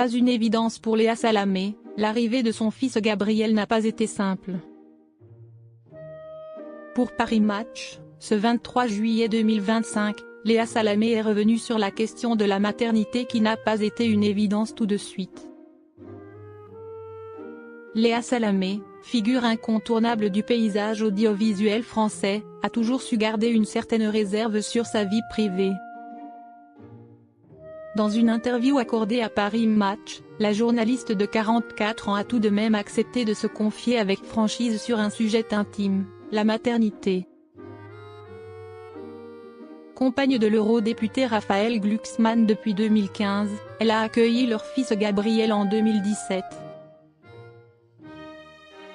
Pas une évidence pour Léa Salamé, l'arrivée de son fils Gabriel n'a pas été simple. Pour Paris Match, ce 23 juillet 2025, Léa Salamé est revenue sur la question de la maternité qui n'a pas été une évidence tout de suite. Léa Salamé, figure incontournable du paysage audiovisuel français, a toujours su garder une certaine réserve sur sa vie privée. Dans une interview accordée à Paris Match, la journaliste de 44 ans a tout de même accepté de se confier avec franchise sur un sujet intime, la maternité. Compagne de l'eurodéputé Raphaël Glucksmann depuis 2015, elle a accueilli leur fils Gabriel en 2017.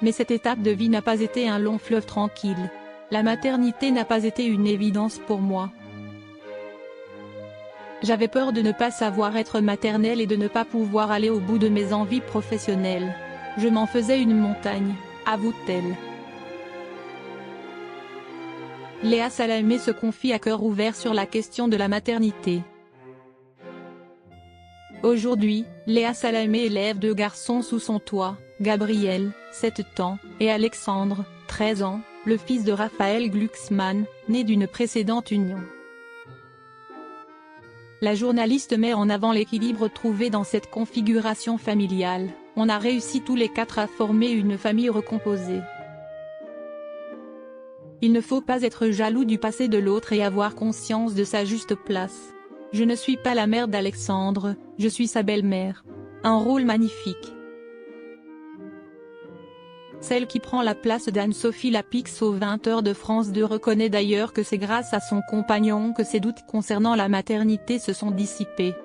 Mais cette étape de vie n'a pas été un long fleuve tranquille. La maternité n'a pas été une évidence pour moi. J'avais peur de ne pas savoir être maternelle et de ne pas pouvoir aller au bout de mes envies professionnelles. Je m'en faisais une montagne, avoue-t-elle. Léa Salamé se confie à cœur ouvert sur la question de la maternité. Aujourd'hui, Léa Salamé élève 2 garçons sous son toit, Gabriel, 7 ans, et Alexandre, 13 ans, le fils de Raphaël Glucksmann, né d'une précédente union. La journaliste met en avant l'équilibre trouvé dans cette configuration familiale. On a réussi tous les 4 à former une famille recomposée. Il ne faut pas être jaloux du passé de l'autre et avoir conscience de sa juste place. Je ne suis pas la mère d'Alexandre, je suis sa belle-mère. Un rôle magnifique. Celle qui prend la place d'Anne-Sophie Lapix aux 20h de France 2 reconnaît d'ailleurs que c'est grâce à son compagnon que ses doutes concernant la maternité se sont dissipés.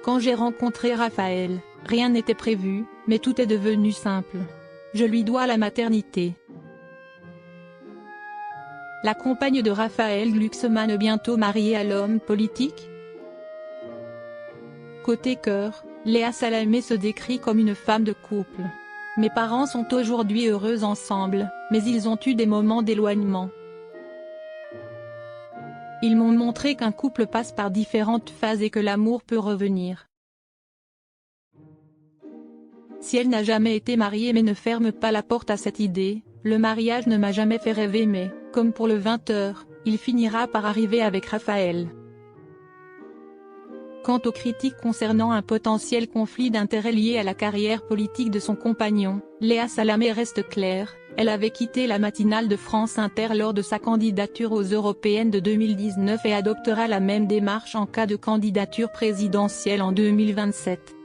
Quand j'ai rencontré Raphaël, rien n'était prévu, mais tout est devenu simple. Je lui dois la maternité. La compagne de Raphaël Glucksmann bientôt mariée à l'homme politique? Côté cœur, Léa Salamé se décrit comme une femme de couple. Mes parents sont aujourd'hui heureux ensemble, mais ils ont eu des moments d'éloignement. Ils m'ont montré qu'un couple passe par différentes phases et que l'amour peut revenir. Si elle n'a jamais été mariée mais ne ferme pas la porte à cette idée, le mariage ne m'a jamais fait rêver mais, comme pour le 20h, il finira par arriver avec Raphaël. Quant aux critiques concernant un potentiel conflit d'intérêts lié à la carrière politique de son compagnon, Léa Salamé reste claire, elle avait quitté la matinale de France Inter lors de sa candidature aux européennes de 2019 et adoptera la même démarche en cas de candidature présidentielle en 2027.